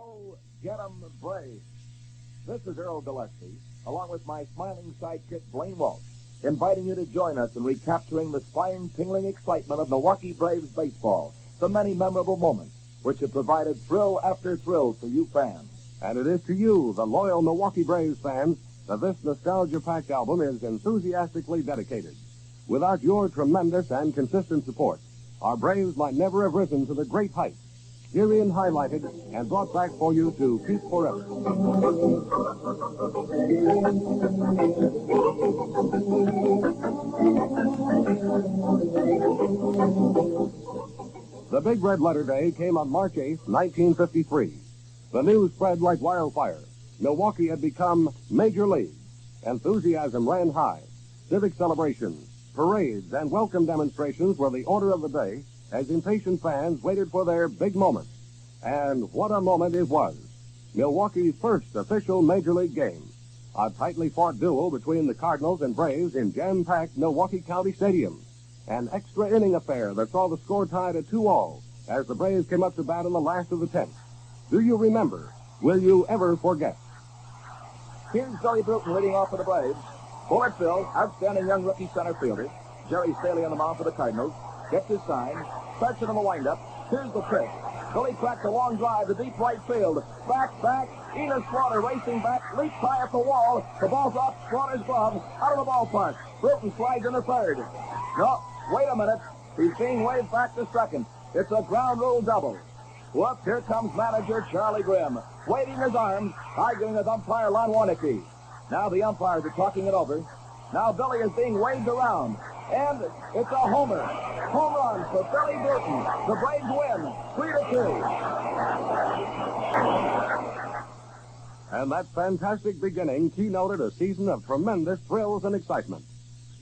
Go get 'em, Braves. This is Earl Gillespie, along with my smiling sidekick, Blaine Walsh, inviting you to join us in recapturing the spine-tingling excitement of Milwaukee Braves baseball, the many memorable moments which have provided thrill after thrill to you fans. And it is to you, the loyal Milwaukee Braves fans, that this nostalgia-packed album is enthusiastically dedicated. Without your tremendous and consistent support, our Braves might never have risen to the great heights, herein highlighted and brought back for you to keep forever. The big red letter day came on March 8, 1953. The news spread like wildfire. Milwaukee had become Major League. Enthusiasm ran high. Civic celebrations, parades, and welcome demonstrations were the order of the day as impatient fans waited for their big moment. And what a moment it was. Milwaukee's first official Major League game. A tightly fought duel between the Cardinals and Braves in jam-packed Milwaukee County Stadium. An extra inning affair that saw the score tied at 2-2 as the Braves came up to bat in the last of the 10th. Do you remember? Will you ever forget? Here's Jerry Bruton leading off for the Braves. Bullet Bill, outstanding young rookie center fielder. Jerry Staley on the mound for the Cardinals. Gets his sign. Starts it in the windup. Here's the pitch. Billy cracks a long drive to deep right field. Back. Enos Slaughter racing back. Leaps high at the wall. The ball's off Slaughter's glove. Out of the ballpark. Bruton slides in the third. No, wait a minute. He's being waved back to second. It's a ground rule double. Whoops, here comes manager Charley Grimm, waving his arms, arguing with umpire Lon Warnicki. Now the umpires are talking it over. Now Billy is being waved around. And it's a homer. Home run for Billy Bruton. The Braves win 3-2. And that fantastic beginning keynoted a season of tremendous thrills and excitement.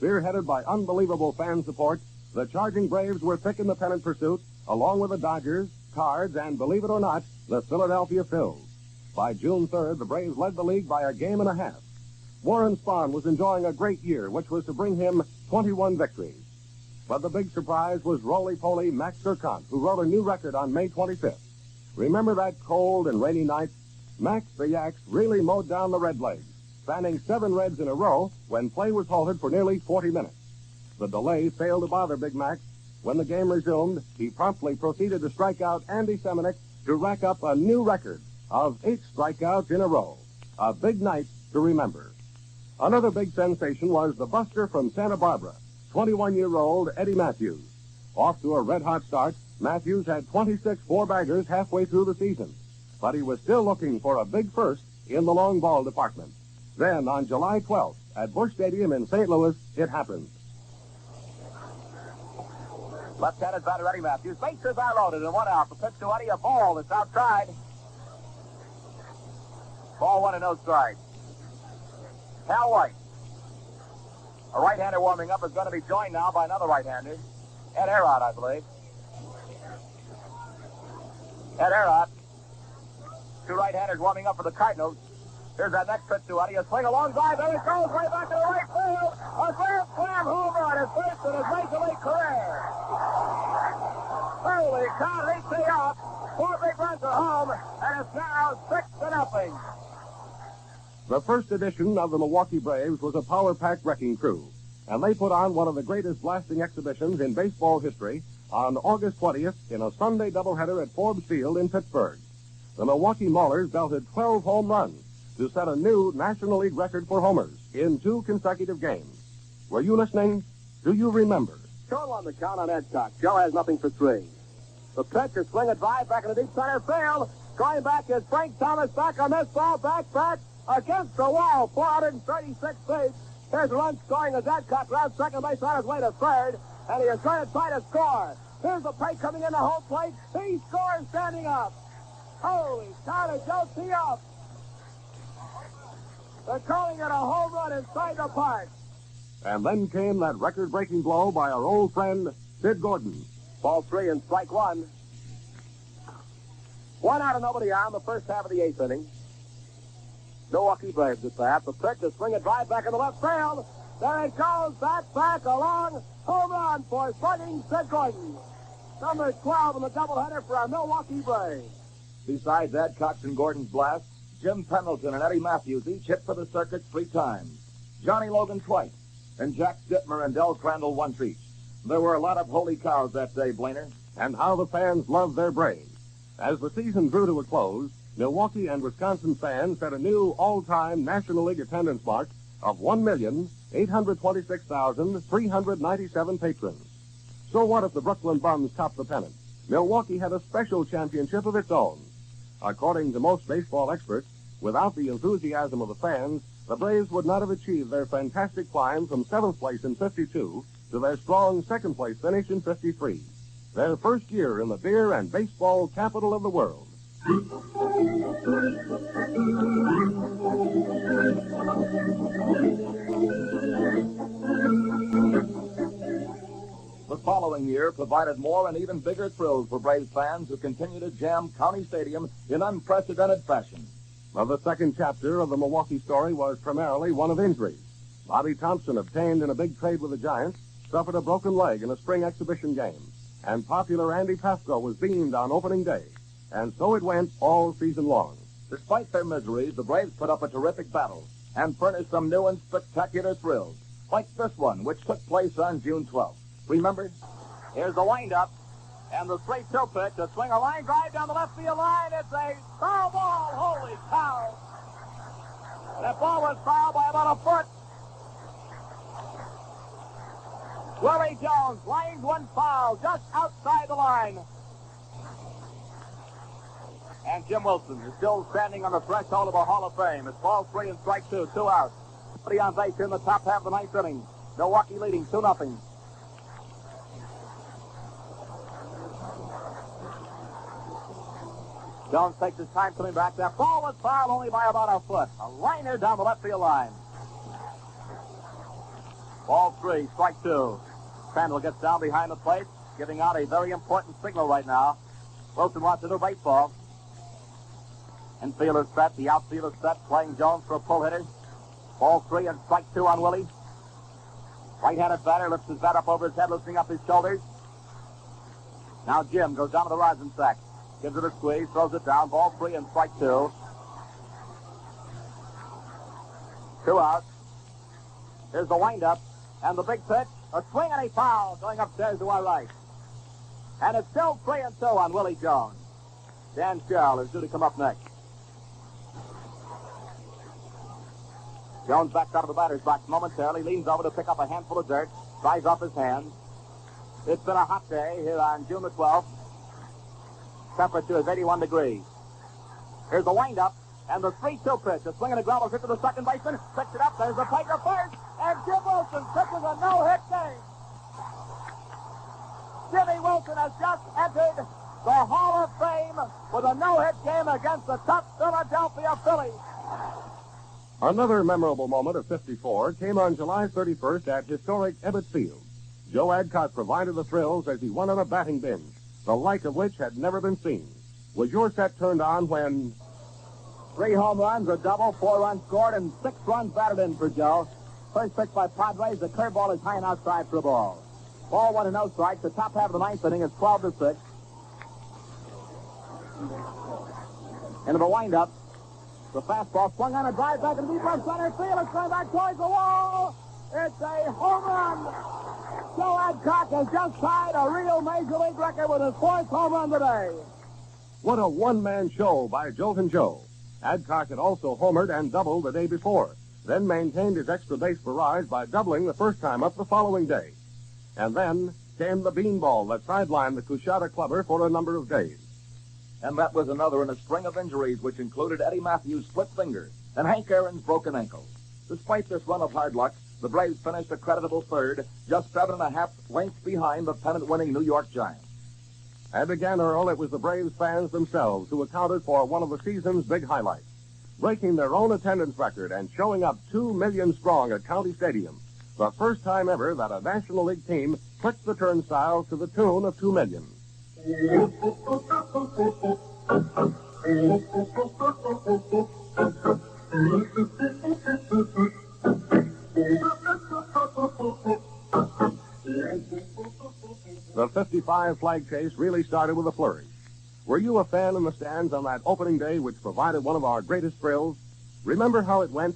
Spearheaded by unbelievable fan support, the charging Braves were thick in the pennant pursuit, along with the Dodgers, Cards, and, believe it or not, the Philadelphia Phils. By June 3rd, the Braves led the league by a game and a half. Warren Spahn was enjoying a great year, which was to bring him 21 victories. But the big surprise was roly-poly Max Surkant, who wrote a new record on May 25th. Remember that cold and rainy night? Max the Yaks really mowed down the Redlegs, fanning 7 Reds in a row when play was halted for nearly 40 minutes. The delay failed to bother Big Max. When the game resumed, he promptly proceeded to strike out Andy Seminick to rack up a new record of 8 strikeouts in a row. A big night to remember. Another big sensation was the buster from Santa Barbara, 21-year-old Eddie Mathews. Off to a red-hot start, Mathews had 26 four-baggers halfway through the season. But he was still looking for a big first in the long ball department. Then, on July 12th, at Busch Stadium in St. Louis, it happened. Left-handed batter Eddie Mathews. Bases are loaded and 1 out. The pitch to Eddie, a ball that's outside. Ball 1 and no strike. Cal White, a right-hander warming up, is going to be joined now by another right-hander. Ed Erod, I believe. Ed Erod. 2 right-handers warming up for the Cardinals. Here's that next pitch to Eddie. A swing, a long drive. There it goes, way back to the right field. A grand slam home run, his first in his Major League career. Holy cow, they stay up. 4 big runs are home, and it's now 6-0. The first edition of the Milwaukee Braves was a power-packed wrecking crew, and they put on one of the greatest blasting exhibitions in baseball history on August 20th in a Sunday doubleheader at Forbes Field in Pittsburgh. The Milwaukee Maulers belted 12 home runs to set a new National League record for homers in 2 consecutive games. Were you listening? Do you remember? Joe on the count on Adcock. Joe has nothing for 3. The pitch is swing a drive back in the deep center field. Going back is Frank Thomas back on this ball. Back against the wall. 436 feet. Here's a run scoring as Adcock rounds second base on his way to third. And he is going to try to score. Here's the play coming in the home plate. He scores standing up. Holy cow, did Joe tee up? They're calling it a home run inside the park. And then came that record-breaking blow by our old friend, Sid Gordon. Ball 3 and strike 1. 1 out and nobody on the first half of the 8th inning. Milwaukee Braves at that. The pitch is swing a drive back in the left field. There it goes. Back along. Home run for slugging Sid Gordon. Number 12 in the doubleheader for our Milwaukee Braves. Besides Adcock and Gordon's blast, Jim Pendleton and Eddie Mathews each hit for the circuit 3 times. Johnny Logan twice, and Jack Dittmer and Del Crandall once each. There were a lot of holy cows that day, Blainer. And how the fans loved their Braves. As the season drew to a close, Milwaukee and Wisconsin fans set a new all-time National League attendance mark of 1,826,397 patrons. So what if the Brooklyn Bums topped the pennant? Milwaukee had a special championship of its own. According to most baseball experts, without the enthusiasm of the fans, the Braves would not have achieved their fantastic climb from 7th place in 52 to their strong 2nd place finish in 53. Their first year in the beer and baseball capital of the world. The following year provided more and even bigger thrills for Braves fans who continue to jam County Stadium in unprecedented fashion. Now, the second chapter of the Milwaukee story was primarily one of injuries. Bobby Thompson, obtained in a big trade with the Giants, suffered a broken leg in a spring exhibition game. And popular Andy Pafko was beamed on opening day. And so it went all season long. Despite their miseries, the Braves put up a terrific battle and furnished some new and spectacular thrills, like this one, which took place on June 12th. Remember? Here's the windup, and the 3-2 pitch, a swing, a line drive down the left field line. It's a foul ball. Holy cow! That ball was fouled by about a foot. Willie Jones, line one foul, just outside the line. And Jim Wilson is still standing on the threshold of a Hall of Fame. It's ball 3 and strike 2, 2 out. 3 on base here in the top half of the 9th inning. Milwaukee leading 2-0. Jones takes his time coming back. That ball was fouled only by about a foot. A liner down the left field line. Ball 3, strike 2. Crandall gets down behind the plate, giving out a very important signal right now. Wilson wants to do baseball. Infielder set, the outfielder set, playing Jones for a pull hitter. Ball 3 and strike 2 on Willie. Right-handed batter lifts his bat up over his head, lifting up his shoulders. Now Jim goes down to the rosin sack. Gives it a squeeze, throws it down. Ball 3 and strike 2. 2 out. Here's the windup and the big pitch. A swing and a foul going upstairs to our right. And it's still 3 and 2 on Willie Jones. Dan Sherrill is due to come up next. Jones backs out of the batter's box momentarily, leans over to pick up a handful of dirt, dries off his hands. It's been a hot day here on June the 12th. Temperature is 81 degrees. Here's the windup and the 3-2 pitch. A swing and a ground hit to the second baseman. Picks it up. There's the Tiger first. And Jim Wilson pitches a no-hit game. Jimmy Wilson has just entered the Hall of Fame with a no-hit game against the tough Philadelphia Phillies. Another memorable moment of 54 came on July 31st at historic Ebbets Field. Joe Adcock provided the thrills as he went on a batting binge, the like of which had never been seen. Was your set turned on when... 3 home runs, a double, 4 runs scored, and 6 runs batted in for Joe. First pitch by Padres, the curveball is high and outside for a ball. Ball 1 and no strikes. The top half of the 9th inning is 12-6. Into the windup. The fastball swung on a drive back in deep left center field. It's going back towards the wall. It's a home run. Joe Adcock has just tied a real Major League record with his 4th home run today. What a one-man show by Joltin' Joe. Adcock had also homered and doubled the day before, then maintained his extra base barrage by doubling the first time up the following day. And then came the beanball that sidelined the Coushatta clubber for a number of days. And that was another in a string of injuries which included Eddie Mathews' split finger and Hank Aaron's broken ankle. Despite this run of hard luck, the Braves finished a creditable third, just 7.5 lengths behind the pennant-winning New York Giants. And again, Earl, it was the Braves fans themselves who accounted for one of the season's big highlights, breaking their own attendance record and showing up 2 million strong at County Stadium, the first time ever that a National League team clicked the turnstiles to the tune of 2 million. The 55 flag chase really started with a flourish. Were you a fan in the stands on that opening day which provided one of our greatest thrills? Remember how it went?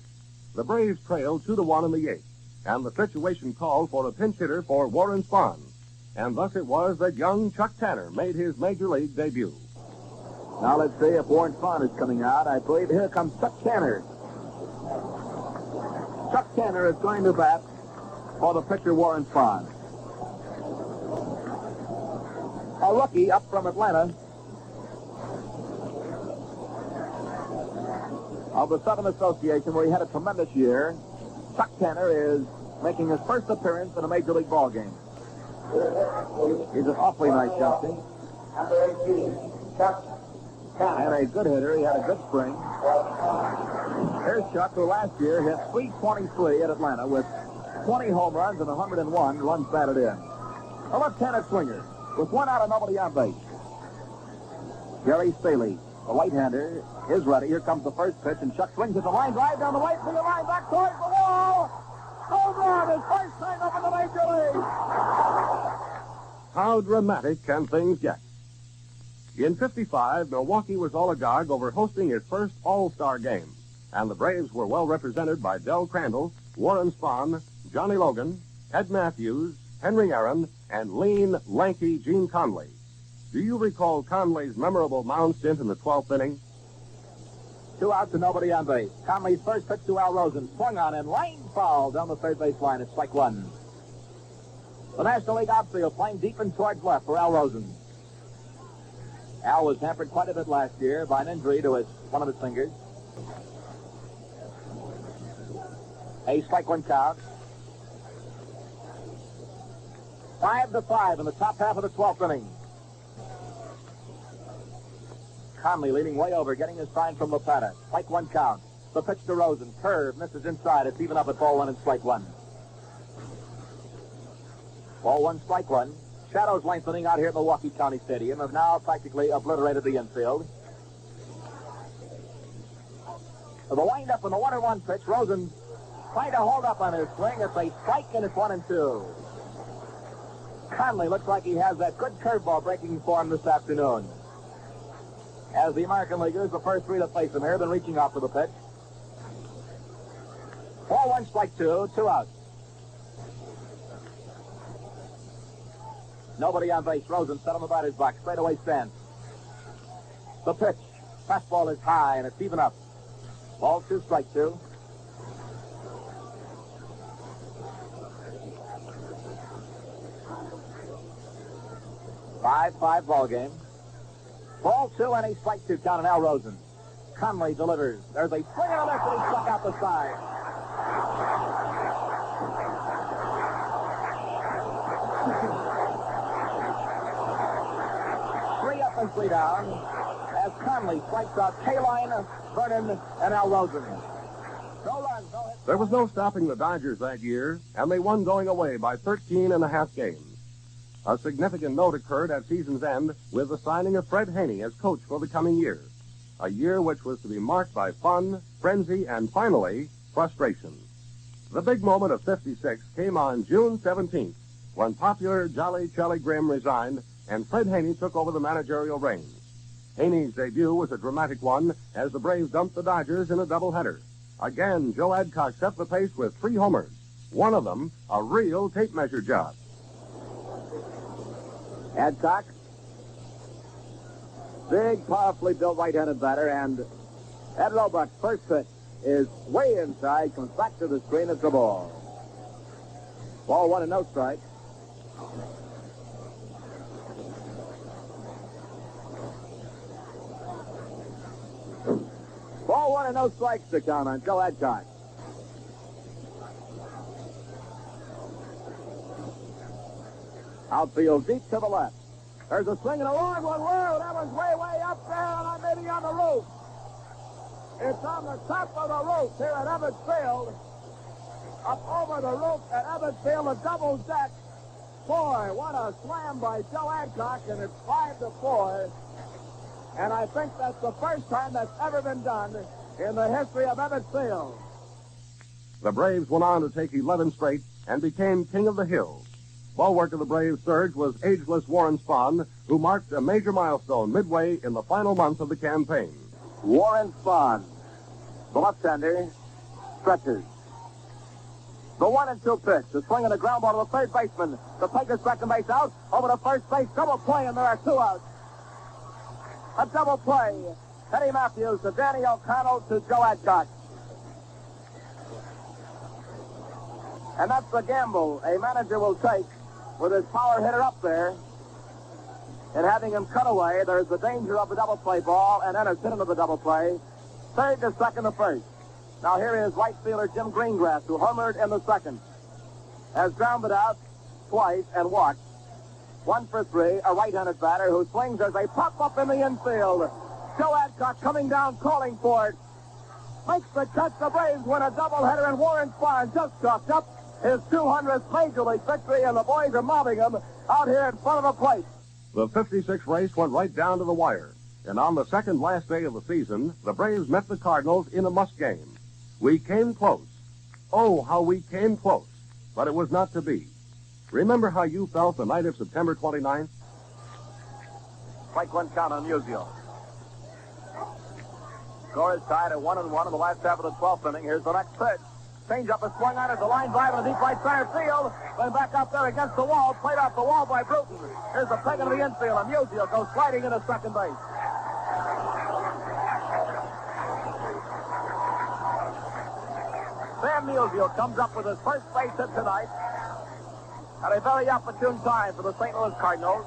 The Braves trailed 2-1 in the eighth, and the situation called for a pinch hitter for Warren Spahn. And thus it was that young Chuck Tanner made his major league debut. Now let's see if Warren Spahn is coming out. I believe here comes Chuck Tanner. Chuck Tanner is going to bat for the pitcher Warren Spahn. A rookie up from Atlanta of the Southern Association, where he had a tremendous year. Chuck Tanner is making his first appearance in a major league ball game. He's an awfully nice youngster. And a good hitter. He had a good spring. Here's Chuck, who last year hit .323 at Atlanta with 20 home runs and 101 runs batted in. A left-handed swinger with one out and nobody on base. Gary Staley, the right-hander, is ready. Here comes the first pitch, and Chuck swings at the line drive down the right field line, back towards the wall. Home run, his first thing up in the major league. How dramatic can things get? In '55, Milwaukee was all agog over hosting its first All-Star game, and the Braves were well represented by Del Crandall, Warren Spahn, Johnny Logan, Ed Mathews, Henry Aaron, and lean, lanky Gene Conley. Do you recall Conley's memorable mound stint in the 12th inning? 2 outs and nobody on base. Conley's first pitch to Al Rosen, swung on and line foul down the third base line. It's strike one. The National League outfield playing deep and towards left for Al Rosen. Al was hampered quite a bit last year by an injury to one of his fingers. A strike one count. 5-5 in the top half of the 12th inning. Conley leaning way over, getting his sign from Lopata. Strike one count. The pitch to Rosen. Curve, misses inside. It's even up at ball one and strike one. Ball one, strike one. Shadows lengthening out here at Milwaukee County Stadium have now practically obliterated the infield. The wind-up on the 1-1 pitch. Rosen trying to hold up on his swing. It's a strike, and it's 1-2. Conley looks like he has that good curveball breaking form this afternoon. As the American Leaguers, the first three to face him here, have been reaching out for the pitch. Ball one, strike two, 2 outs. Nobody on base. Rosen set on the batter's box. Straightaway stance. The pitch. Fastball is high, and it's even up. Ball two, strike two. Five ball game. Ball two and a strike two count on Al Rosen. Conley delivers. There's a swing and a miss, and he struck out the side. Three up and three down as Conley strikes out Kaline, Vernon, and Al Rosen. No runs, no hits. There was no stopping the Dodgers that year, and they won going away by 13.5 games. A significant note occurred at season's end with the signing of Fred Haney as coach for the coming year. A year which was to be marked by fun, frenzy, and finally, frustration. The big moment of '56 came on June 17th, when popular Jolly Charley Grimm resigned and Fred Haney took over the managerial reins. Haney's debut was a dramatic one as the Braves dumped the Dodgers in a doubleheader. Again, Joe Adcock set the pace with 3 homers, one of them a real tape measure job. Adcock, big, powerfully built right-handed batter, and Ed Roebuck's first pitch is way inside, comes back to the screen, it's a ball. Ball one and no strike. Ball one and no strikes to count on Joe Adcock. Outfield deep to the left. There's a swing and a long one. Whoa, that one's way up there, and maybe on the roof. It's on the top of the roof here at Ebbets Field. Up over the roof at Ebbets Field, a double deck. Boy, what a slam by Joe Adcock, and it's 5-4. And I think that's the first time that's ever been done in the history of Ebbets Field. The Braves went on to take 11 straight and became king of the hills. Bulwark of the Braves' surge was ageless Warren Spahn, who marked a major milestone midway in the final months of the campaign. Warren Spahn, the left-hander, stretches. The 1-2 pitch. The swing and a ground ball to the third baseman. The take is second base out. Over to first base. Double play, and there are 2 outs. A double play. Eddie Mathews to Danny O'Connell to Joe Adcock. And that's the gamble a manager will take with his power hitter up there. And having him cut away, there's the danger of the double play ball, and then it's hit into the double play. Third to second to first. Now here is right fielder Jim Greengrass, who homered in the second. Has grounded out twice and walked. 1 for 3, a right-handed batter who swings as they pop up in the infield. Joe Adcock coming down, calling for it. Makes the catch. The Braves win a doubleheader, and Warren Spahn just chalked up his 200th Major League victory, and the boys are mobbing him out here in front of the plate. The 56 race went right down to the wire. And on the second last day of the season, the Braves met the Cardinals in a must game. We came close. Oh, how we came close. But it was not to be. Remember how you felt the night of September 29th? Strike 1 count on Musial. Score is tied at 1-1 in the last half of the 12th inning. Here's the next pitch. Change up is swung on as a line drive in the deep right center field. Then back up there against the wall. Played off the wall by Bruton. Here's the peg into the infield, and Musial goes sliding into second base. Sam Musial comes up with his first base hit tonight at a very opportune time for the St. Louis Cardinals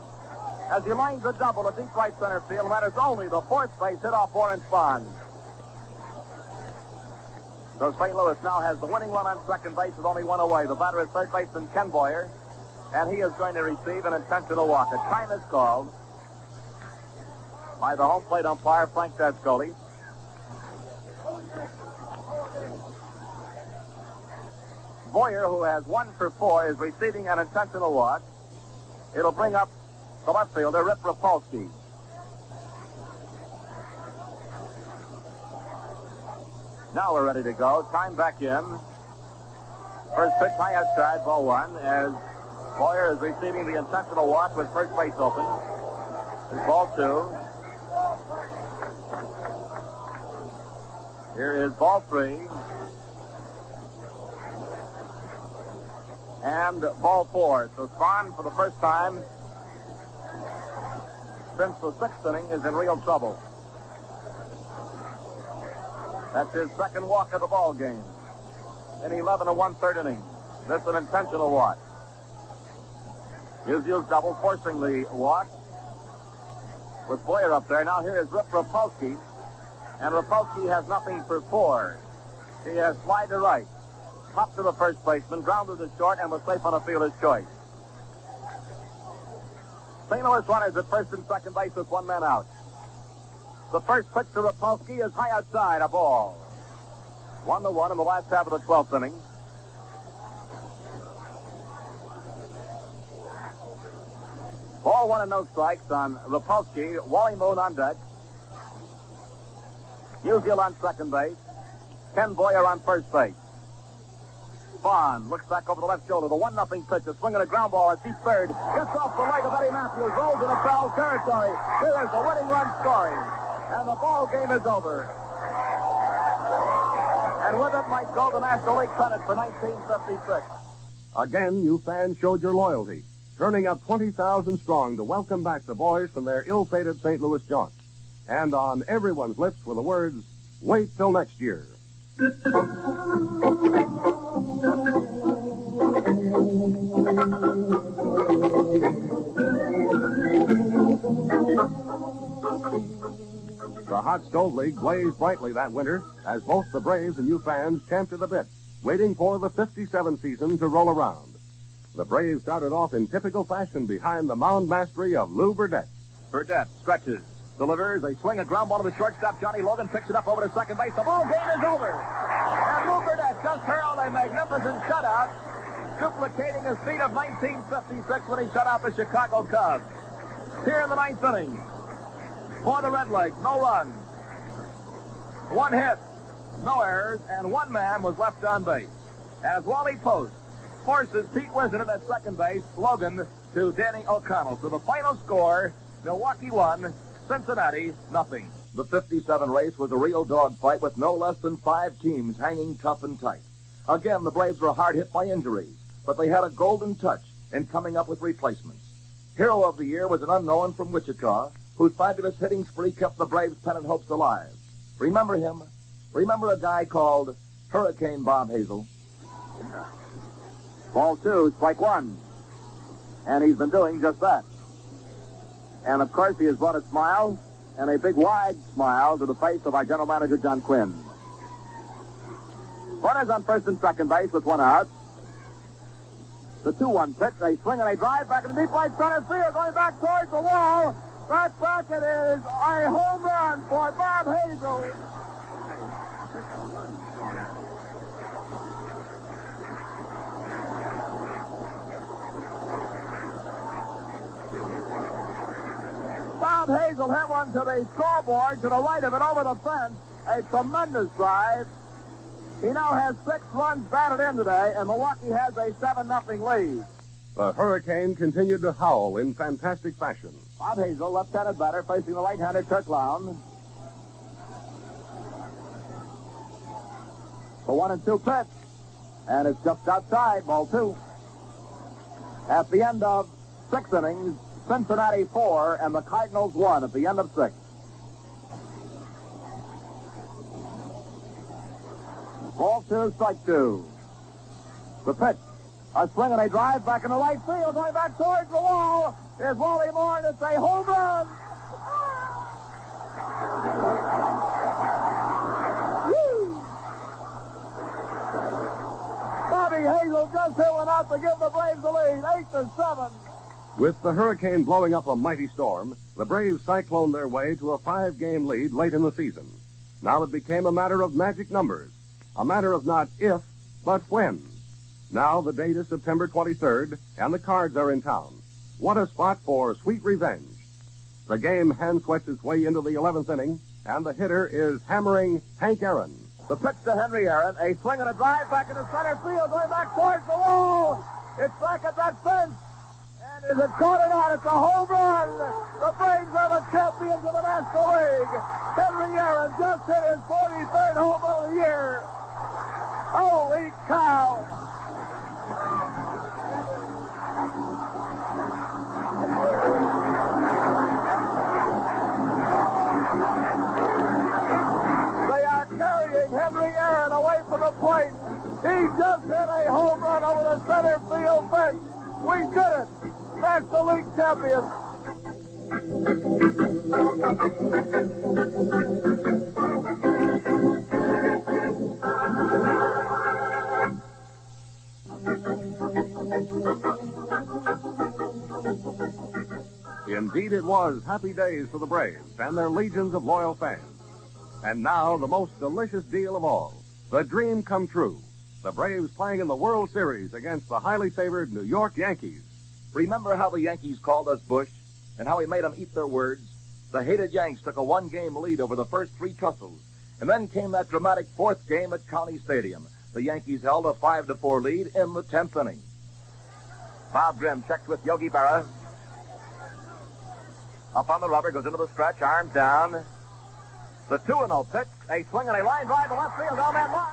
as he lines a double at deep right center field. That is only the 4th base hit off Warren Spahn. So St. Louis now has the winning run on second base with only 1 away. The batter is third baseman Ken Boyer, and he is going to receive an intentional walk. A time is called by the home plate umpire, Frank Descoli. Boyer, who has 1 for 4, is receiving an intentional walk. It'll bring up the left fielder, Rip Rapolsky. Now we're ready to go. Time back in. First pitch high outside, ball 1, as Boyer is receiving the intentional walk with first base open. It's ball 2. Here is ball 3. And ball 4. So Spahn, for the first time since the 6th inning, is in real trouble. That's his second walk of the ball game in 11 1/3 innings. This is an intentional walk. Musial's double forcing the walk with Boyer up there. Now here is Rip Rapolsky, and Rapolsky has nothing for 4. He has slide to right. Up to the first baseman, grounded to short, and was safe on a fielder's choice. St. Louis runners at first and second base with 1 man out. The first pitch to Rapolsky is high outside, a ball. 1-1 in the last half of the 12th inning. Ball 1 and no strikes on Rapolsky. Wally Moon on deck. Musial on second base. Ken Boyer on first base. Spahn looks back over the left shoulder. The 1-0 pitch. A swing and a ground ball at deep third. Gets off the leg of Eddie Mathews. Rolls into foul territory. Here's the winning run scoring. And the ball game is over. And with it might go the National League pennant for 1956. Again, you fans showed your loyalty, turning up 20,000 strong to welcome back the boys from their ill-fated St. Louis jaunt. And on everyone's lips were the words, "Wait till next year." The Hot Stove League blazed brightly that winter as both the Braves and you fans champed at the bit, waiting for the 57 season to roll around. The Braves started off in typical fashion behind the mound mastery of Lew Burdette. Burdette stretches, delivers, they swing a ground ball to the shortstop. Johnny Logan picks it up over to second base. The ball game is over. And Lew Burdette just hurled a magnificent shutout, duplicating his feat of 1956 when he shut out the Chicago Cubs. Here in the 9th inning, for the Redlegs, no runs, 1 hit, no errors, and 1 man was left on base. As Wally Post forces Pete Wizard at second base, Logan, to Danny O'Connell. So the final score, Milwaukee 1, Cincinnati nothing. The 57 race was a real dogfight with no less than 5 teams hanging tough and tight. Again, the Braves were hard hit by injuries, but they had a golden touch in coming up with replacements. Hero of the year was an unknown from Wichita, whose fabulous hitting spree kept the Braves' pennant hopes alive. Remember him? Remember a guy called Hurricane Bob Hazel? Ball 2, strike 1. And he's been doing just that. And, of course, he has brought a smile, and a big, wide smile, to the face of our general manager, John Quinn. Runners on first and second base with 1 out. The 2-1 pitch, a swing and a drive back in the deep right center field, going back towards the wall. Back, it is a home run for Bob Hazel. Bob Hazel hit one to the scoreboard to the right of it over the fence. A tremendous drive. He now has 6 runs batted in today, and Milwaukee has a 7-0 lead. The Hurricane continued to howl in fantastic fashion. Bob Hazel, left-handed batter, facing the right-hander Kirk Lown. The 1-2 pitch. And it's just outside, ball 2. At the end of 6 innings, Cincinnati 4 and the Cardinals 1 at the end of 6. Ball 2, strike 2. The pitch. A swing and a drive back in the right field, going back towards the wall. Here's Wally Moore, and it's a home run. Woo! Bobby Hazel just hit one out to give the Braves the lead, 8-7. With the Hurricane blowing up a mighty storm, the Braves cycloned their way to a 5-game lead late in the season. Now it became a matter of magic numbers, a matter of not if, but when. Now the date is September 23rd, and the Cards are in town. What a spot for sweet revenge. The game hand sweats its way into the 11th inning, and the hitter is hammering Hank Aaron. The pitch to Henry Aaron, a swing and a drive back into center field, going back towards the wall. It's back at that fence. And is it caught or not? It's a home run. The Braves are the champions of the National League. Henry Aaron just hit his 43rd home run of the year. Holy cow. They are carrying Henry Aaron away from the plate. He just hit a home run over the center field fence. We did it. National League champions. Indeed, it was happy days for the Braves and their legions of loyal fans. And now, the most delicious deal of all, the dream come true. The Braves playing in the World Series against the highly favored New York Yankees. Remember how the Yankees called us Bush and how we made them eat their words? The hated Yanks took a 1-game lead over the first 3 tussles. And then came that dramatic 4th game at County Stadium. The Yankees held a 5-4 lead in the 10th inning. Bob Grimm checks with Yogi Berra. Up on the rubber, goes into the stretch, arms down. The 2-0 pitch, a swing and a line drive to left field, down that line.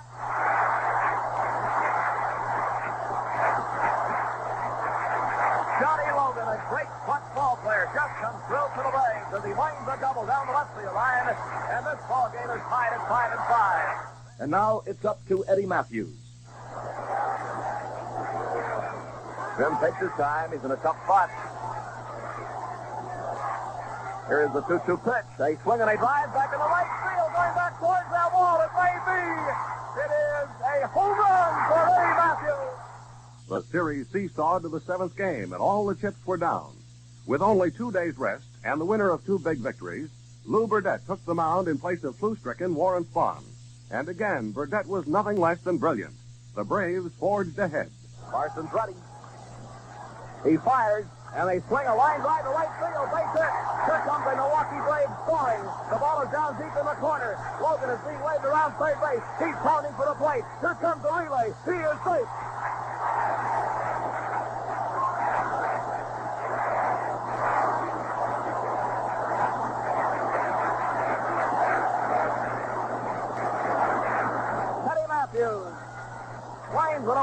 Johnny Logan, a great clutch ball player, just comes through to the Braves as he winds a double down the left field line, and this ball game is tied at 5-5. And now it's up to Eddie Mathews. Grimm takes his time. He's in a tough spot. Here is the 2-2 pitch. A swing and a drive back in the right field, going back towards that wall. It may be. It is a home run for Eddie Mathews. The series seesawed to the 7th game, and all the chips were down. With only 2 days' rest and the winner of 2 big victories, Lew Burdette took the mound in place of flu-stricken Warren Spahn. And again, Burdette was nothing less than brilliant. The Braves forged ahead. Parsons ready. He fires, and they swing a line drive to right field. Base hit. Here comes the Milwaukee Braves scoring. The ball is down deep in the corner. Logan is being waved around third base. He's pounding for the plate. Here comes the relay. He is safe.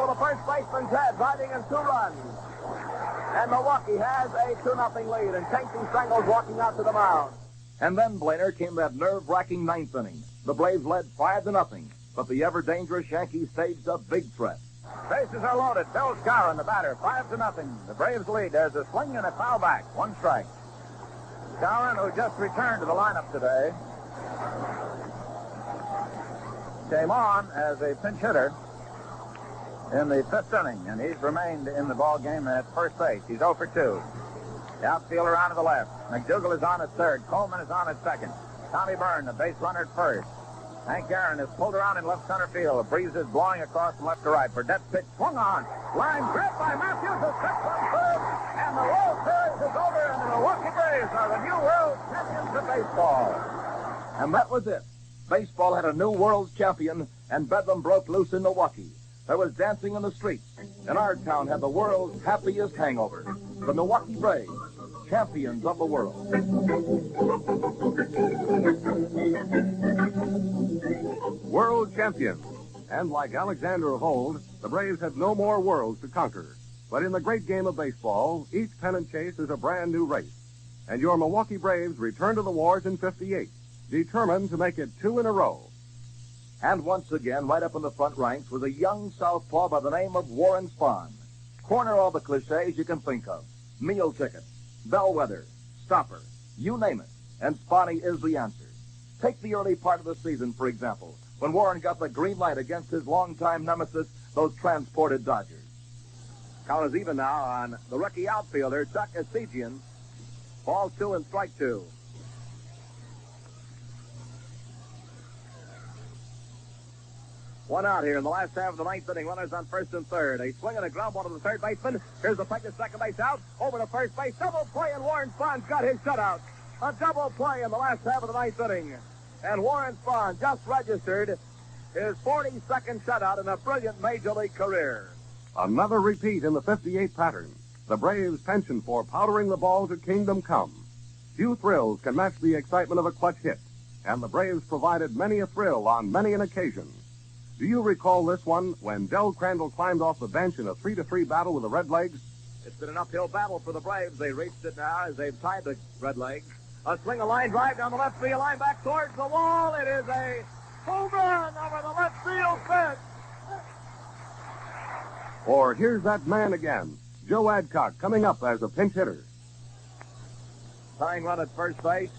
over the first baseman's head, driving in 2 runs. And Milwaukee has a 2-0 lead, and Casey Stengle's walking out to the mound. And then, Blainer, came that nerve-wracking 9th inning. The Braves led 5-0, but the ever-dangerous Yankees staged a big threat. Bases are loaded. Bill Skowron, the batter, 5-0. The Braves lead. There's a swing and a foul back. 1 strike. Skowron, who just returned to the lineup today, came on as a pinch hitter in the 5th inning, and he's remained in the ball game at first base. He's 0 for 2. The outfielder on to the left. McDougal is on at 3rd. Coleman is on at 2nd. Tommy Byrne, the base runner, at 1st. Hank Aaron is pulled around in left center field. A breeze is blowing across from left to right. Burdett's pitch swung on. Line grip by Mathews. A 6-1 and the World Series is over, and the Milwaukee Braves are the new world champions of baseball. And that was it. Baseball had a new world champion, and bedlam broke loose in Milwaukee. There was dancing in the streets, and our town had the world's happiest hangover. The Milwaukee Braves, champions of the world. World champions. And like Alexander of old, the Braves had no more worlds to conquer. But in the great game of baseball, each pennant chase is a brand new race. And your Milwaukee Braves return to the wars in '58, determined to make it 2 in a row. And once again, right up in the front ranks was a young southpaw by the name of Warren Spahn. Corner all the cliches you can think of. Meal ticket, bellwether, stopper, you name it. And Spahny is the answer. Take the early part of the season, for example, when Warren got the green light against his longtime nemesis, those transported Dodgers. Count is even now on the rookie outfielder, Chuck Esigian. Ball 2 and strike 2. One out here in the last half of the 9th inning. Runners on 1st and 3rd. A swing and a ground ball to the 3rd baseman. Here's the pitch to second base out. Over to 1st base. Double play, and Warren Spahn's got his shutout. A double play in the last half of the 9th inning. And Warren Spahn just registered his 42nd shutout in a brilliant Major League career. Another repeat in the '58 pattern. The Braves' penchant for powdering the ball to kingdom come. Few thrills can match the excitement of a clutch hit, and the Braves provided many a thrill on many an occasion. Do you recall this one when Del Crandall climbed off the bench in a 3-3 battle with the Redlegs? It's been an uphill battle for the Braves. They reached it now as they've tied the Redlegs. A swing, a line drive down the left field line back towards the wall. It is a home run over the left field fence. Or here's that man again, Joe Adcock, coming up as a pinch hitter. Tying run at first base.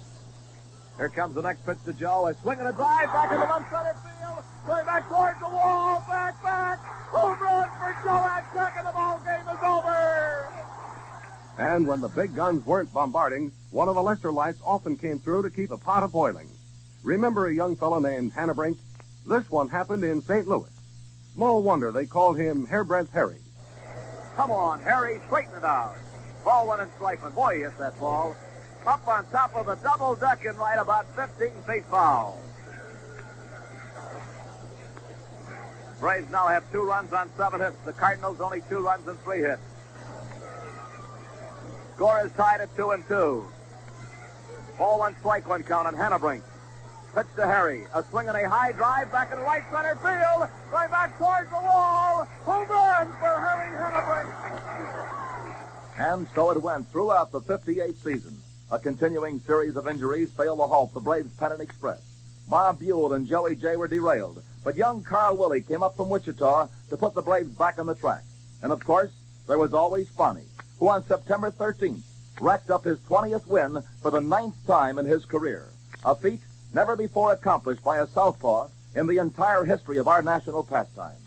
Here comes the next pitch to Joe. A swing and a drive back into left center field. Way back towards the wall. Back. Home run for Joe Adcock, and the ball game is over. And when the big guns weren't bombarding, one of the lesser lights often came through to keep the pot a-boiling. Remember a young fellow named Hannabrink? This one happened in St. Louis. Small wonder they called him Hairbreadth Harry. Come on, Harry, straighten it out. Ball 1 and strike one. Boy, he hit that ball. Up on top of the double deck and right about 15 feet foul. Braves now have 2 runs on 7 hits. The Cardinals only 2 runs and 3 hits. Score is tied at 2 and 2. Ball 1 strike 1 count on Hannabrink. Pitch to Harry. A swing and a high drive back in right center field. Right back towards the wall. Home run for Harry Hannabrink. And so it went throughout the '58 season. A continuing series of injuries failed to halt the Braves' pennant express. Bob Buell and Joey J were derailed, but young Carl Willie came up from Wichita to put the Braves back on the track. And, of course, there was always Spahny, who on September 13th racked up his 20th win for the 9th time in his career, a feat never before accomplished by a southpaw in the entire history of our national pastime.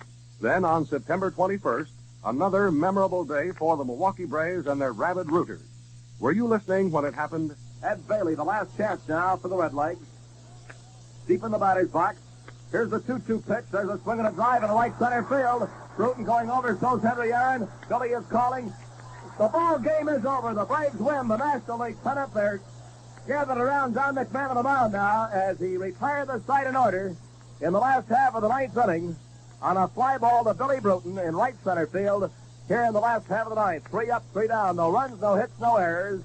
Then on September 21st, another memorable day for the Milwaukee Braves and their rabid rooters. Were you listening when it happened? Ed Bailey, the last chance now for the Redlegs. Deep in the batter's box. Here's the 2-2 pitch. There's a swing and a drive in the right center field. Bruton going over, so's Henry Aaron. Billy is calling. The ball game is over. The Braves win the National League pennant. They're gathered around Don McMahon on the mound now as he retired the side in order in the last half of the 9th inning on a fly ball to Billy Bruton in right center field here in the last half of the 9th. 3 up, 3 down. No runs, no hits, no errors.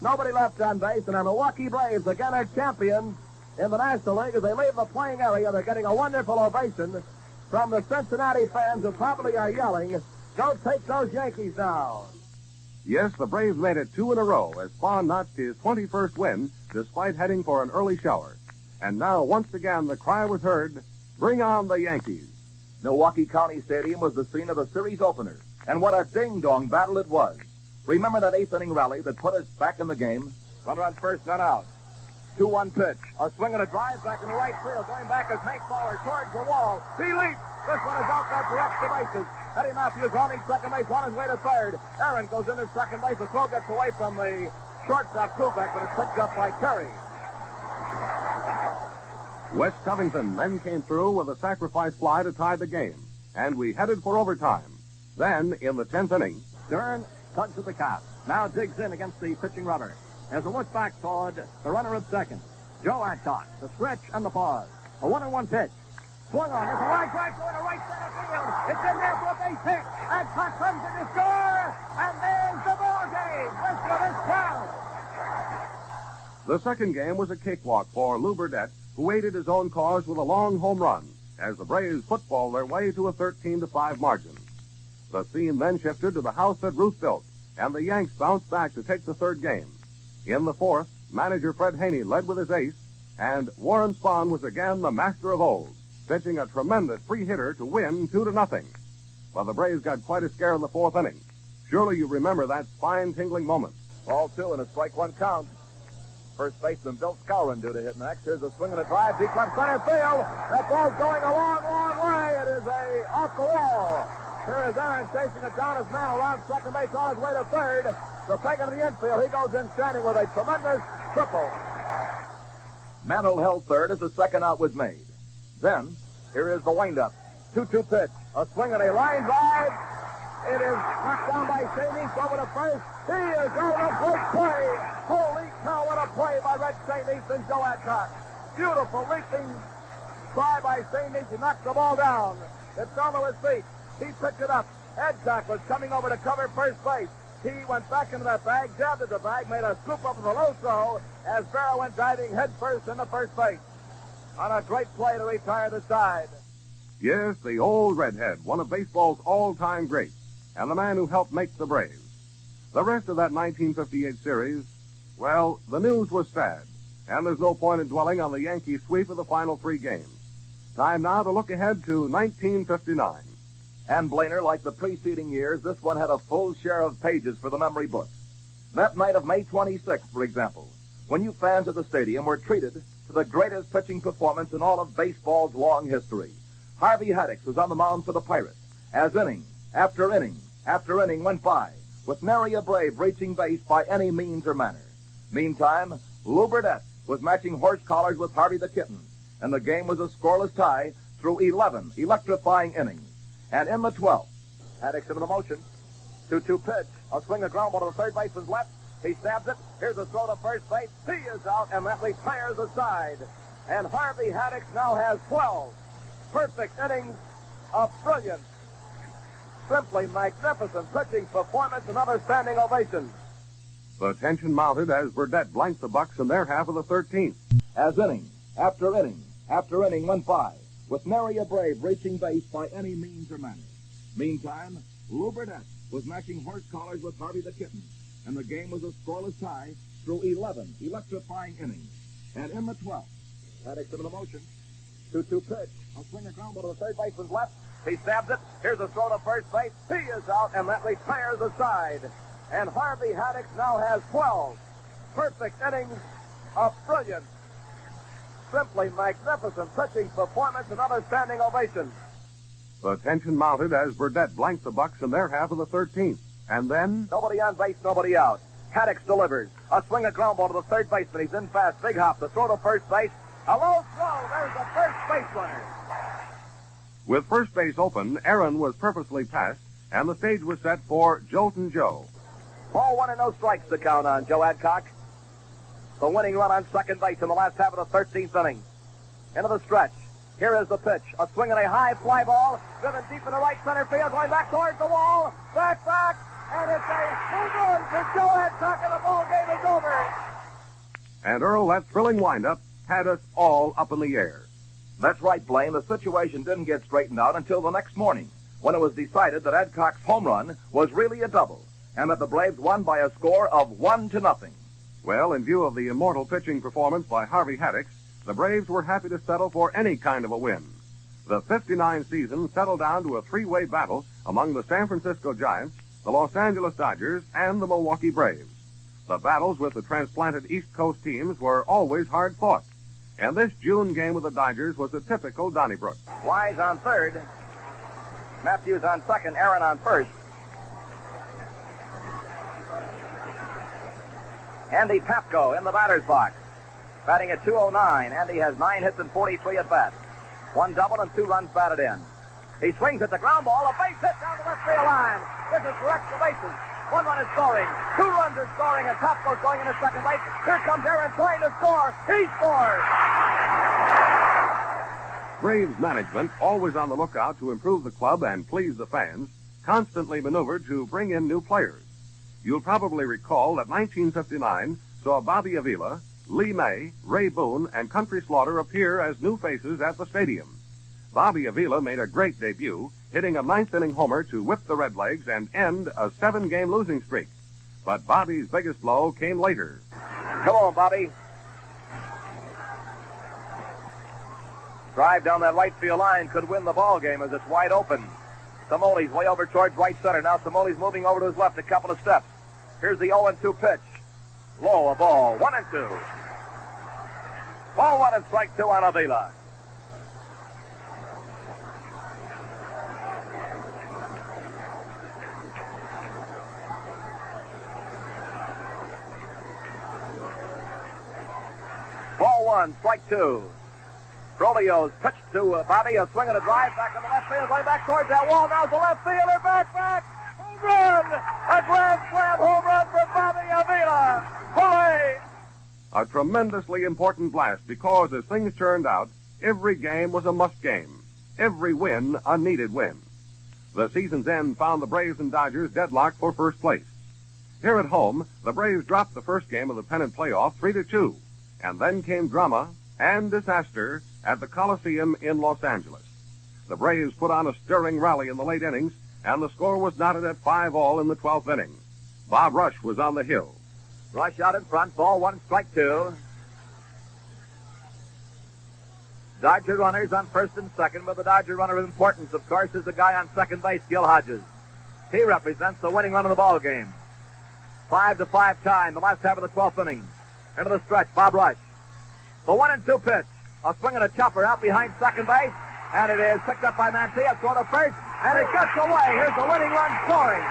Nobody left on base, and our Milwaukee Braves again are champions in the National League as they leave the playing area. They're getting a wonderful ovation from the Cincinnati fans who probably are yelling, "Go take those Yankees now." Yes, the Braves made it 2 in a row as Spahn notched his 21st win despite heading for an early shower. And now, once again, the cry was heard, "Bring on the Yankees." Milwaukee County Stadium was the scene of the series opener, and what a ding-dong battle it was. Remember that 8th-inning rally that put us back in the game? Runner on first, none out. 2-1 pitch. A swing and a drive back in the right field. Going back is Hank Fowler towards the wall. He leaps. This one is out there for extra bases. Eddie Mathews rounding second base on his way to third. Aaron goes into second base. The throw gets away from the shortstop Kubek, but it's picked up by Terry. Wes Covington then came through with a sacrifice fly to tie the game, and we headed for overtime. Then, in the 10th inning, Stern tugs at the cap. Now digs in against the pitching rubber. As a look back toward the runner at second. Joe Adcock, the stretch and the pause. A 1-1 pitch. Swung on. There's a line drive going to right center field. It's in there for a base hit. Adcock comes in to score. And there's the ball game. Listen to this crowd. the second game was a cakewalk for Lew Burdette, who aided his own cause with a long home run as the Braves footballed their way to a 13-5 margin. The scene then shifted to the house that Ruth built, and the Yanks bounced back to take the third game. In the fourth, manager Fred Haney led with his ace, and Warren Spahn was again the master of old, pitching a tremendous free hitter to win 2-0. Well, the Braves got quite a scare in the fourth inning. Surely you remember that spine-tingling moment. Ball two and a strike one count. First baseman Bill Skowron due to hit next. Here's a swing and a drive deep left center field. That ball's going a long, long way. It is off the wall. Here is Aaron chasing it down. His man around second base on his way to third. The second to the infield. He goes in standing with a tremendous triple. Mantle held third as the second out was made. Then, here is the windup. 2-2 pitch. A swing and a line drive. It is knocked down by St. over to first. He is out of great play. Holy cow, what a play by Red St. and Joe Adcock. Beautiful leaping try by St. He knocks the ball down. It's down to his feet. He picked it up. Adcock was coming over to cover first base. He went back into that bag, jabbed at the bag, made a scoop up with a low throw as Barrow went diving head first into first base. On a great play to retire the side. Yes, the old redhead, one of baseball's all-time greats, and the man who helped make the Braves. The rest of that 1958 series, well, the news was sad, and there's no point in dwelling on the Yankee sweep of the final three games. Time now to look ahead to 1959. And Blainer, like the preceding years, this one had a full share of pages for the memory books. That night of May 26th, for example, when you fans at the stadium were treated to the greatest pitching performance in all of baseball's long history. Harvey Haddix was on the mound for the Pirates, as inning after inning after inning went by, with nary a Brave reaching base by any means or manner. Meantime, Lew Burdette was matching horse collars with Harvey the Kitten, and the game was a scoreless tie through 11 electrifying innings. And in the 12th, Haddix into the motion. 2-2 pitch. A swing, a ground ball to the third baseman's left. He stabs it. Here's a throw to first base. He is out, and that retires the side. And Harvey Haddix now has 12 perfect innings of brilliant, simply magnificent pitching performance. Another standing ovation. The tension mounted as Burdette blanked the Bucks in their half of the 13th. As inning after inning after inning went by, with nary a Brave reaching base by any means or manner. Meantime, Lew Burdette was matching horse collars with Harvey the Kitten, and the game was a scoreless tie through 11 electrifying innings. And in the 12th, Haddix into the motion. 2-2 pitch. A swing, a ground ball to the third baseman's left. He stabs it. Here's a throw to first base. He is out, and that retires the side. And Harvey Haddix now has 12 perfect innings of brilliant, simply magnificent pitching performance. Another standing ovation. The tension mounted as Burdette blanked the Bucks in their half of the 13th. And then... Nobody on base, nobody out. Haddix delivers. A swing, a ground ball to the third baseman. He's in fast. Big hop. The throw to first base. A low throw. There's the first base runner. With first base open, Aaron was purposely passed, and the stage was set for Joltin' Joe. Ball one and no strikes to count on Joe Adcock. The winning run on second base in the last half of the 13th inning. Into the stretch. Here is the pitch. A swing and a high fly ball. Driven deep in the right center field. Going back towards the wall. Back. And it's a home run for Joe Adcock, and the ball game is over. And Earl, that thrilling windup had us all up in the air. That's right, Blaine. The situation didn't get straightened out until the next morning, when it was decided that Adcock's home run was really a double, and that the Braves won by a score of 1-0. Well, in view of the immortal pitching performance by Harvey Haddix, the Braves were happy to settle for any kind of a win. The '59 season settled down to a three-way battle among the San Francisco Giants, the Los Angeles Dodgers, and the Milwaukee Braves. The battles with the transplanted East Coast teams were always hard-fought, and this June game with the Dodgers was a typical Donnybrook. Wise on third. Mathews on second. Aaron on first. Andy Papko in the batter's box, batting at .209. Andy has 9 hits and 43 at bat. 1 double and 2 runs batted in. He swings at the ground ball, a base hit down the left field line. This is for extra bases. 1 run is scoring. 2 runs are scoring, and Papko's going into second base. Here comes Aaron trying to score. He scores! Braves management, always on the lookout to improve the club and please the fans, constantly maneuvered to bring in new players. You'll probably recall that 1959 saw Bobby Avila, Lee May, Ray Boone, and Country Slaughter appear as new faces at the stadium. Bobby Avila made a great debut, hitting a ninth-inning homer to whip the Redlegs and end a 7-game losing streak. But Bobby's biggest blow came later. Come on, Bobby. Drive down that right field line could win the ball game as it's wide open. Samoli's way over towards right center. Now Samoli's moving over to his left a couple of steps. Here's the 0-2 pitch. Low, a ball. 1-2. Ball 1 and strike 2 on Avila. Ball 1, strike 2. Brolio's pitch to Bobby, a swing and a drive back in the left field, way back towards that wall. Now's the left fielder, back, home run! A grand slam home run for Bobby Avila! Hooray! A tremendously important blast because, as things turned out, every game was a must game. Every win a needed win. The season's end found the Braves and Dodgers deadlocked for first place. Here at home, the Braves dropped the first game of the pennant playoff 3-2, and then came drama and disaster at the Coliseum in Los Angeles. The Braves put on a stirring rally in the late innings, and the score was knotted at 5-all in the 12th inning. Bob Rush was on the hill. Rush out in front, ball 1, strike 2. Dodger runners on first and second, but the Dodger runner of importance, of course, is the guy on second base, Gil Hodges. He represents the winning run of the ball game. 5-5 tie in the last half of the 12th inning. Into the stretch, Bob Rush. The 1-2 pitch. A swing and a chopper out behind second base, and it is picked up by Mancia, throw to first, and it gets away. Here's the winning run scoring.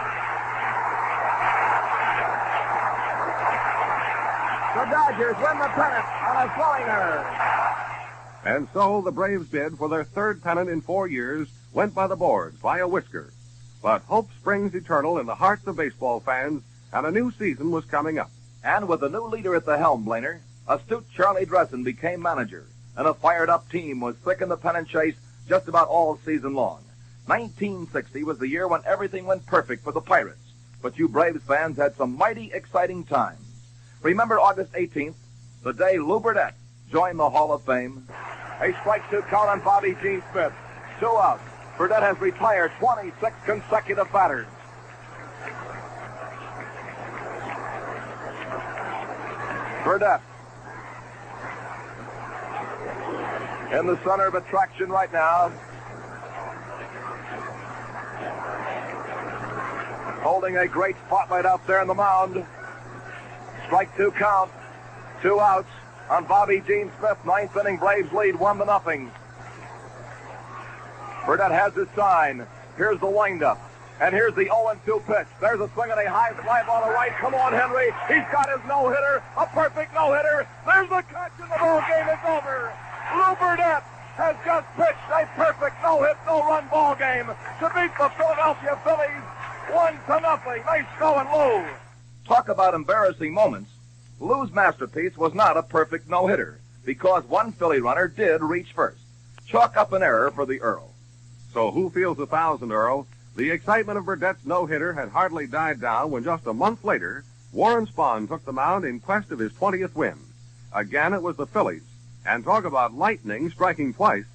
The Dodgers win the pennant on a throwing error. And so the Braves' bid for their third pennant in 4 years went by the boards, by a whisker. But hope springs eternal in the hearts of baseball fans, and a new season was coming up. And with the new leader at the helm, Blainer, astute Charlie Dressen became manager, and a fired-up team was thick in the pennant chase just about all season long. 1960 was the year when everything went perfect for the Pirates, but you Braves fans had some mighty exciting times. Remember August 18th, the day Lew Burdette joined the Hall of Fame? A strike 2 count on Bobby Gene Smith. 2 outs. Burdette has retired 26 consecutive batters. Burdette in the center of attraction right now. Holding a great spotlight out there on the mound. Strike 2 count. 2 outs on Bobby Gene Smith. 9th inning, Braves lead 1-0. Burdette has his sign. Here's the windup. And here's the 0-2 pitch. There's a swing and a high fly ball to right. Come on, Henry. He's got his no-hitter. A perfect no-hitter. There's the catch, and the ball game is over. Lew Burdette has just pitched a perfect no-hit, no-run ball game to beat the Philadelphia Phillies 1-0. Nice going, Lew. Talk about embarrassing moments. Lew's masterpiece was not a perfect no-hitter because one Philly runner did reach first. Chalk up an error for the Earl. So who feels 1,000, Earl? The excitement of Burdette's no-hitter had hardly died down when just a month later, Warren Spahn took the mound in quest of his 20th win. Again, it was the Phillies. And talk about lightning striking twice.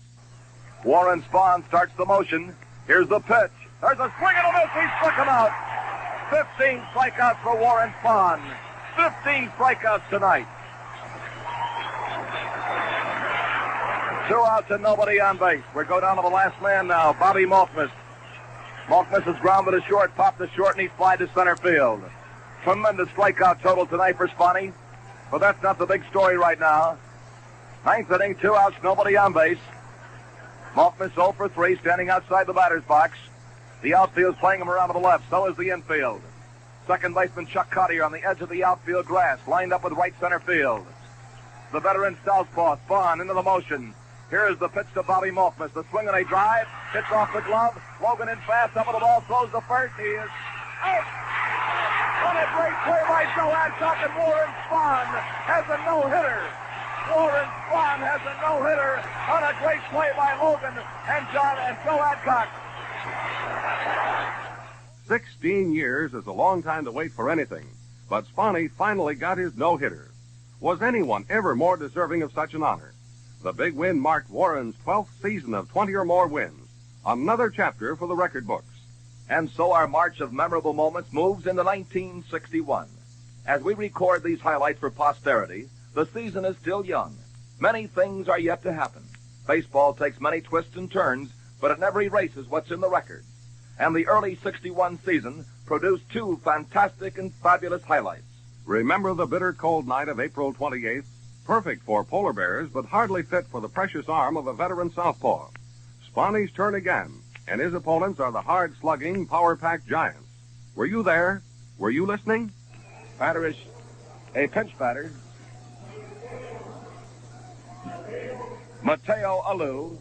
Warren Spahn starts the motion. Here's the pitch. There's a swing and a miss. He struck him out. 15 strikeouts for Warren Spahn. 15 strikeouts tonight. 2 outs and nobody on base. We go down to the last man now, Bobby Malkmus. Malkmus has grounded to short, popped to short, and he's fly to center field. Tremendous strikeout total tonight for Spahn, but that's not the big story right now. 9th inning, 2 outs, nobody on base. Malkmus 0 for 3, standing outside the batter's box. The outfield's playing him around to the left, so is the infield. Second baseman Chuck Cottier on the edge of the outfield grass, lined up with right center field. The veteran southpaw, Spahn, into the motion. Here's the pitch to Bobby Malkmus. The swing and a drive. Hits off the glove. Logan in fast. Up with the ball. Throws the first. He is out. What a great play by Joe Adcock, and Warren Spahn has a no-hitter. Warren Spahn has a no-hitter on a great play by Logan and Joe Adcock. 16 years is a long time to wait for anything, but Spahn finally got his no-hitter. Was anyone ever more deserving of such an honor? The big win marked Warren's 12th season of 20 or more wins. Another chapter for the record books. And so our march of memorable moments moves into 1961. As we record these highlights for posterity, the season is still young. Many things are yet to happen. Baseball takes many twists and turns, but it never erases what's in the records. And the early 61 season produced 2 fantastic and fabulous highlights. Remember the bitter cold night of April 28th? Perfect for polar bears, but hardly fit for the precious arm of a veteran southpaw. Spahn's turn again, and his opponents are the hard-slugging, power-packed giants. Were you there? Were you listening? Batter is a pinch batter. Mateo Alou.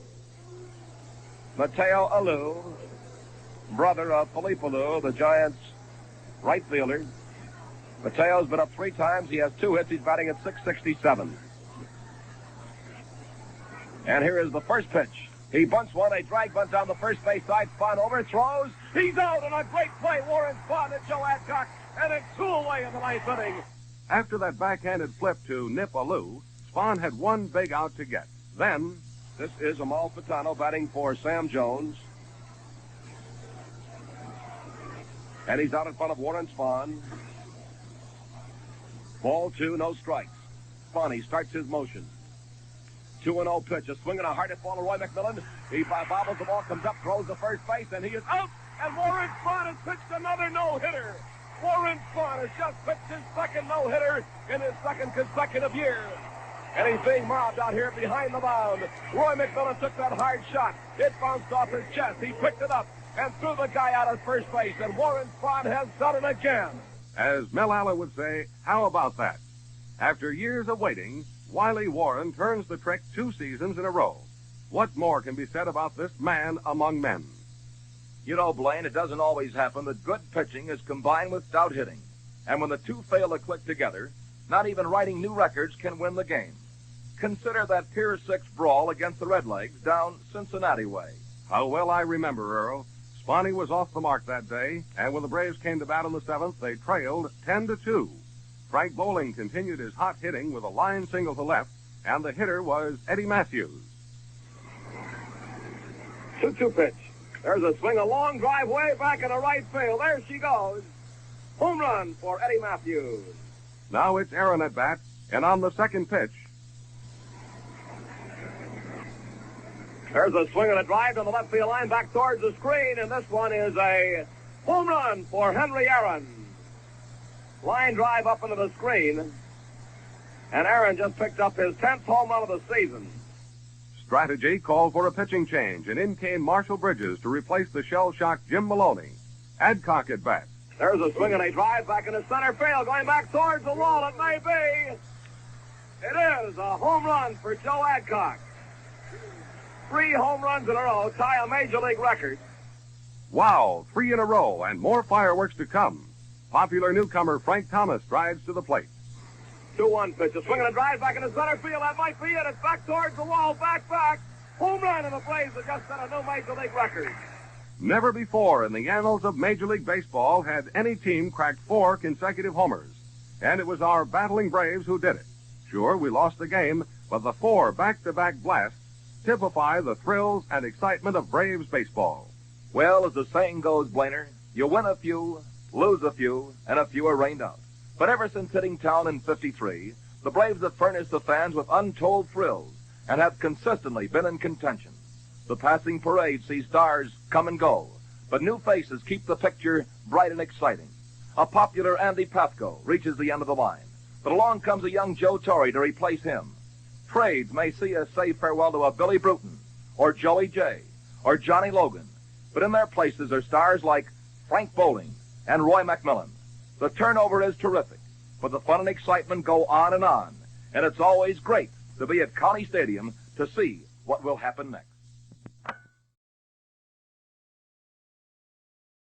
Mateo Alou, brother of Felipe Alou, the Giants' right fielder. Mateo's been up 3 times. He has 2 hits. He's batting at .667. And here is the first pitch. He bunts one, a drag bunt down the first base side. Spahn overthrows. He's out, and a great play. Warren Spahn and Joe Adcock, and it's 2 away in the 9th inning. After that backhanded flip to Nip Alou, Spahn had 1 big out to get. Then, this is Amal Fatano batting for Sam Jones. And he's out in front of Warren Spahn. Ball 2, no strikes. Spahn starts his motion. 2-0 pitch. A swing and a hard hit ball to Roy McMillan. He bobbles the ball, comes up, throws the first base, and he is out. And Warren Spahn has pitched another no-hitter. Warren Spahn has just pitched his second no-hitter in his second consecutive year. And he's being mobbed out here behind the mound. Roy McMillan took that hard shot. It bounced off his chest. He picked it up and threw the guy out at first base. And Warren Spahn has done it again. as Mel Allen would say, how about that? After years of waiting, Wiley Warren turns the trick 2 seasons in a row. What more can be said about this man among men? You know, Blaine, it doesn't always happen that good pitching is combined with stout hitting. And when the two fail to click together, not even writing new records can win the game. Consider that Pier 6 brawl against the Redlegs down Cincinnati way. How well I remember, Earl. Spahn was off the mark that day, and when the Braves came to bat in the 7th, they trailed 10-2. Frank Bowling continued his hot hitting with a line single to left, and the hitter was Eddie Mathews. 2-2 pitch. There's a swing, a long drive way back in the right field. There she goes. Home run for Eddie Mathews. Now it's Aaron at bat, and on the second pitch, there's a swing and a drive to the left field line back towards the screen, and this one is a home run for Henry Aaron. Line drive up into the screen, and Aaron just picked up his 10th home run of the season. strategy called for a pitching change, and in came Marshall Bridges to replace the shell-shocked Jim Maloney. Adcock at bat. There's a swing and a drive back in the center field, going back towards the wall. It may be. It is a home run for Joe Adcock. 3 home runs in a row, tie a Major League record. Wow, 3 in a row, and more fireworks to come. Popular newcomer Frank Thomas strides to the plate. 2-1 pitch, a swing and a drive back in the center field. That might be it. It's back towards the wall, back. Home run, and the Braves have just set a new Major League record. Never before in the annals of Major League Baseball had any team cracked 4 consecutive homers. And it was our battling Braves who did it. Sure, we lost the game, but the 4 back-to-back blasts typify the thrills and excitement of Braves baseball. Well, as the saying goes, Blainer, you win a few, lose a few, and a few are rained out. But ever since hitting town in '53, the Braves have furnished the fans with untold thrills and have consistently been in contention. The passing parade sees stars come and go, but new faces keep the picture bright and exciting. A popular Andy Pafko reaches the end of the line, but along comes a young Joe Torre to replace him. Trades may see us say farewell to a Billy Bruton, or Joey J, or Johnny Logan, but in their places are stars like Frank Bowling and Roy McMillan. The turnover is terrific, but the fun and excitement go on, and it's always great to be at County Stadium to see what will happen next.